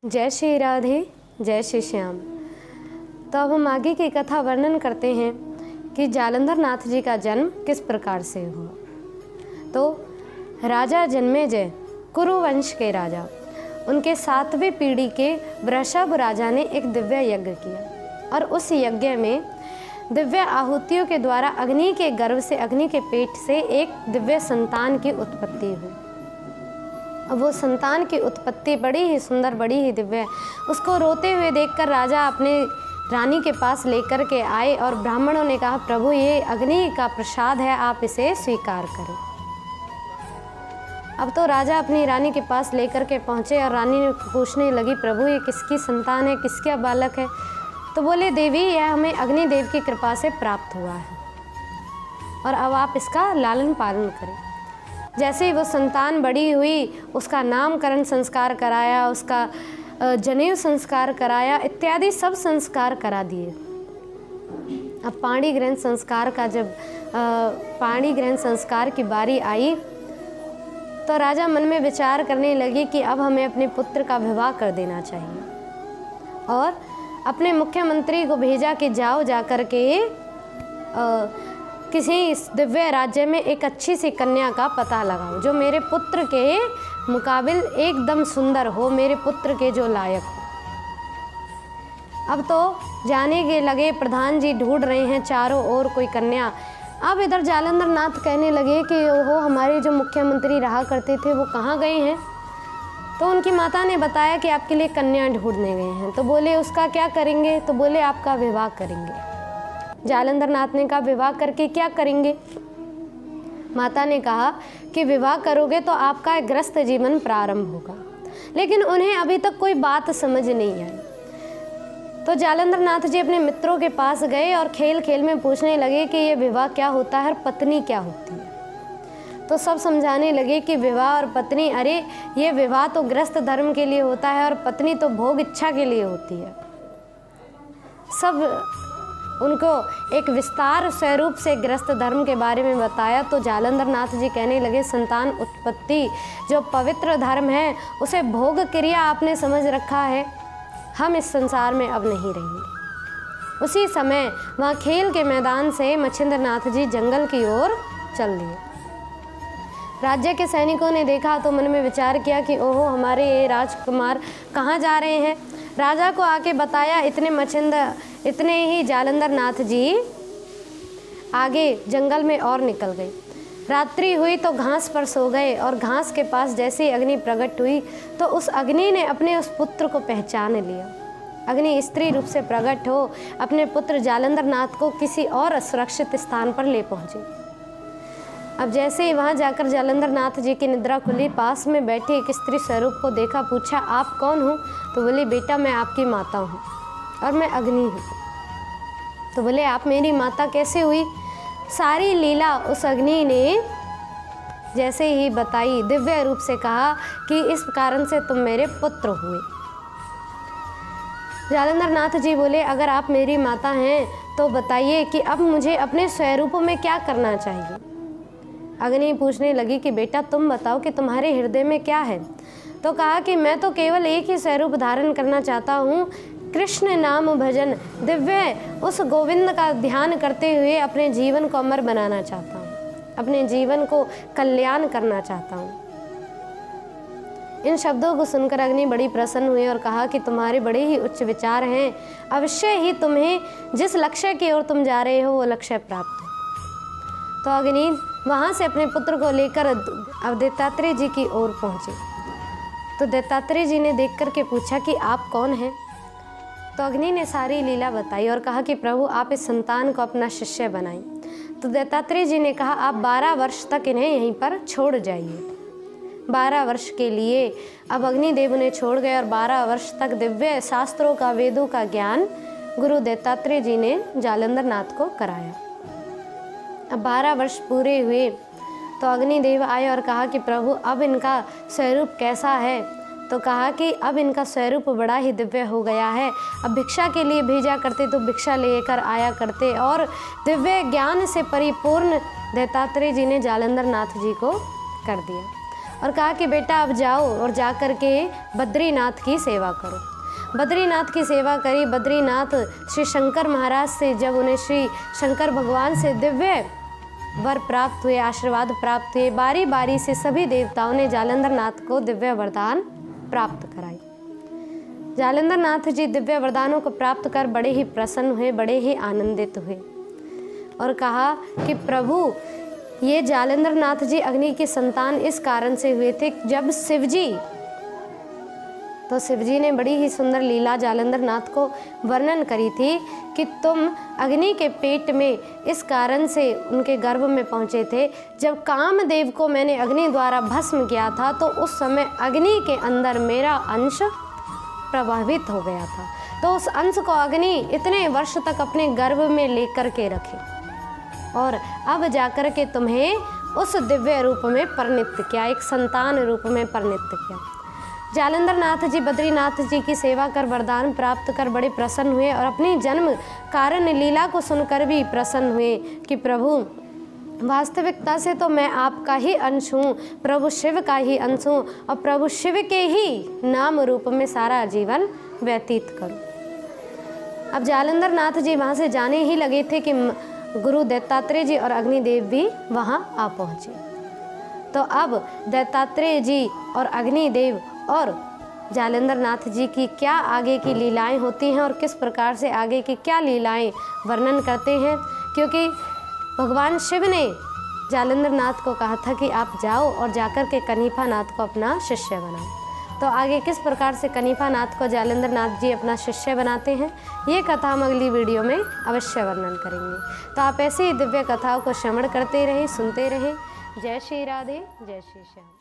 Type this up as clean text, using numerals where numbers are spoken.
जय श्री राधे, जय श्री श्याम। तो अब हम आगे की कथा वर्णन करते हैं कि जालंधर नाथ जी का जन्म किस प्रकार से हुआ। तो राजा जन्मेजय कुरुवंश के राजा, उनके 7वीं पीढ़ी के वृषभ राजा ने एक दिव्य यज्ञ किया और उस यज्ञ में दिव्य आहुतियों के द्वारा अग्नि के गर्भ से, अग्नि के पेट से एक दिव्य संतान की उत्पत्ति हुई। अब वो संतान की उत्पत्ति बड़ी ही सुंदर, बड़ी ही दिव्य, उसको रोते हुए देखकर राजा अपने रानी के पास लेकर के आए और ब्राह्मणों ने कहा, प्रभु ये अग्नि का प्रसाद है, आप इसे स्वीकार करें। अब तो राजा अपनी रानी के पास लेकर के पहुँचे और रानी ने पूछने लगी, प्रभु ये किसकी संतान है, किसका बालक है? तो बोले, देवी यह हमें अग्निदेव की कृपा से प्राप्त हुआ है और अब आप इसका लालन पालन करें। जैसे ही वो संतान बड़ी हुई, उसका नामकरण संस्कार कराया, उसका जनेऊ संस्कार कराया, इत्यादि सब संस्कार करा दिए। अब पाणी ग्रहण संस्कार का जब पाणी ग्रहण संस्कार की बारी आई तो राजा मन में विचार करने लगे कि अब हमें अपने पुत्र का विवाह कर देना चाहिए और अपने मुख्यमंत्री को भेजा कि जाओ जाकर के किसी इस दिव्य राज्य में एक अच्छी सी कन्या का पता लगाओ जो मेरे पुत्र के मुकाबिल एकदम सुंदर हो, मेरे पुत्र के जो लायक हो। अब तो जाने के लगे, प्रधान जी ढूंढ रहे हैं चारों ओर कोई कन्या। अब इधर जालंधर नाथ कहने लगे कि ओहो, हमारे जो मुख्यमंत्री रहा करते थे वो कहाँ गए हैं? तो उनकी माता ने बताया कि आपके लिए कन्या ढूंढने गए हैं। तो बोले, उसका क्या करेंगे? तो बोले, आपका विवाह करेंगे। जालंधर नाथ ने कहा, विवाह करके क्या करेंगे? माता ने कहा कि विवाह करोगे तो आपका ग्रस्त जीवन प्रारंभ होगा। लेकिन उन्हें अभी तक कोई बात समझ नहीं आई। तो जालंधर नाथ जी अपने मित्रों के पास गए और खेल खेल में पूछने लगे कि ये विवाह क्या होता है और पत्नी क्या होती है। तो सब समझाने लगे कि विवाह और पत्नी, अरे ये विवाह तो ग्रस्त धर्म के लिए होता है और पत्नी तो भोग इच्छा के लिए होती है। सब उनको एक विस्तार स्वरूप से ग्रस्त धर्म के बारे में बताया। तो जालंधर नाथ जी कहने लगे, संतान उत्पत्ति जो पवित्र धर्म है उसे भोग क्रिया आपने समझ रखा है, हम इस संसार में अब नहीं रहेंगे। उसी समय वहाँ खेल के मैदान से मच्छिंद्र नाथ जी जंगल की ओर चल दिए। राज्य के सैनिकों ने देखा तो मन में विचार किया कि ओहो, हमारे ये राजकुमार कहाँ जा रहे हैं। राजा को आके बताया, इतने ही जालंधर नाथ जी आगे जंगल में और निकल गए। रात्रि हुई तो घास पर सो गए और घास के पास जैसे ही अग्नि प्रकट हुई तो उस अग्नि ने अपने उस पुत्र को पहचान लिया। अग्नि स्त्री रूप से प्रकट हो अपने पुत्र जालंधर नाथ को किसी और सुरक्षित स्थान पर ले पहुंची। अब जैसे ही वहाँ जाकर जालंधर नाथ जी की निद्रा खुली, पास में बैठी एक स्त्री स्वरूप को देखा, पूछा, आप कौन हो? तो बोले, बेटा मैं आपकी माता हूँ और मैं अग्नि हूँ। तो बोले, आप मेरी माता कैसे हुई? सारी लीला उस अग्नि ने जैसे ही बताई, दिव्य रूप से कहा कि इस कारण से तुम मेरे पुत्र हुए। जालंधर नाथ जी बोले, अगर आप मेरी माता हैं तो बताइए कि अब मुझे अपने स्वरूप में क्या करना चाहिए। अग्नि पूछने लगी कि बेटा तुम बताओ कि तुम्हारे हृदय में क्या है? तो कहा कि मैं तो केवल एक ही स्वरूप धारण करना चाहता हूँ, कृष्ण नाम भजन, दिव्य उस गोविंद का ध्यान करते हुए अपने जीवन को अमर बनाना चाहता हूँ, अपने जीवन को कल्याण करना चाहता हूँ। इन शब्दों को सुनकर अग्नि बड़ी प्रसन्न हुई और कहा कि तुम्हारे बड़े ही उच्च विचार हैं, अवश्य ही तुम्हें जिस लक्ष्य की ओर तुम जा रहे हो वो लक्ष्य प्राप्त है। तो अग्नि वहाँ से अपने पुत्र को लेकर अब दत्तात्रेय जी की ओर पहुँचे। तो दत्तात्रेय जी ने देख कर के पूछा कि आप कौन हैं? तो अग्नि ने सारी लीला बताई और कहा कि प्रभु आप इस संतान को अपना शिष्य बनाएं। तो दत्तात्रेय जी ने कहा, आप 12 वर्ष तक इन्हें यहीं पर छोड़ जाइए। 12 वर्ष के लिए अब अग्निदेव उन्हें छोड़ गए और 12 वर्ष तक दिव्य शास्त्रों का, वेदों का ज्ञान गुरु दत्तात्रेय जी ने जालंधर नाथ को कराया। अब 12 वर्ष पूरे हुए तो अग्निदेव आए और कहा कि प्रभु अब इनका स्वरूप कैसा है? तो कहा कि अब इनका स्वरूप बड़ा ही दिव्य हो गया है। अब भिक्षा के लिए भेजा करते तो भिक्षा लेकर आया करते और दिव्य ज्ञान से परिपूर्ण दत्तात्रेय जी ने जालंधर नाथ जी को कर दिया। और कहा कि बेटा अब जाओ और जा कर के बद्रीनाथ की सेवा करो। बद्रीनाथ की सेवा करी। बद्रीनाथ श्री शंकर महाराज से जब उन्हें श्री शंकर भगवान से दिव्य वर प्राप्त हुए, आशीर्वाद प्राप्त हुए, बारी बारी से सभी देवताओं ने जालंधर नाथ को दिव्य वरदान प्राप्त कराई। जालंधर नाथ जी दिव्य वरदानों को प्राप्त कर बड़े ही प्रसन्न हुए, बड़े ही आनंदित हुए और कहा कि प्रभु ये जालंधर नाथ जी अग्नि की संतान इस कारण से हुए थे, जब शिवजी, तो शिवजी ने बड़ी ही सुंदर लीला जालंधर नाथ को वर्णन करी थी कि तुम अग्नि के पेट में इस कारण से उनके गर्भ में पहुँचे थे, जब कामदेव को मैंने अग्नि द्वारा भस्म किया था तो उस समय अग्नि के अंदर मेरा अंश प्रभावित हो गया था, तो उस अंश को अग्नि इतने वर्ष तक अपने गर्भ में लेकर के रखे और अब जाकर के तुम्हें उस दिव्य रूप में परिणित किया, एक संतान रूप में परिणित किया। जालंधर नाथ जी बद्रीनाथ जी की सेवा कर वरदान प्राप्त कर बड़े प्रसन्न हुए और अपनी जन्म कारण लीला को सुनकर भी प्रसन्न हुए कि प्रभु वास्तविकता से तो मैं आपका ही अंश हूँ, प्रभु शिव का ही अंश हूँ और प्रभु शिव के ही नाम रूप में सारा जीवन व्यतीत करूँ। अब जालंधर नाथ जी वहाँ से जाने ही लगे थे कि गुरु दत्तात्रेय जी और अग्निदेव भी वहाँ आ पहुँचे। तो अब दत्तात्रेय जी और अग्निदेव और जालंधर नाथ जी की क्या आगे की लीलाएं होती हैं और किस प्रकार से आगे की क्या लीलाएं वर्णन करते हैं, क्योंकि भगवान शिव ने जालंधर नाथ को कहा था कि आप जाओ और जाकर के कनिफा नाथ को अपना शिष्य बनाओ। तो आगे किस प्रकार से कनिफा नाथ को जालंधर नाथ जी अपना शिष्य बनाते हैं, ये कथा हम अगली वीडियो में अवश्य वर्णन करेंगे। तो आप ऐसे ही दिव्य कथाओं को श्रवण करते रहें, सुनते रहें। जय श्री राधे, जय श्री श्याम।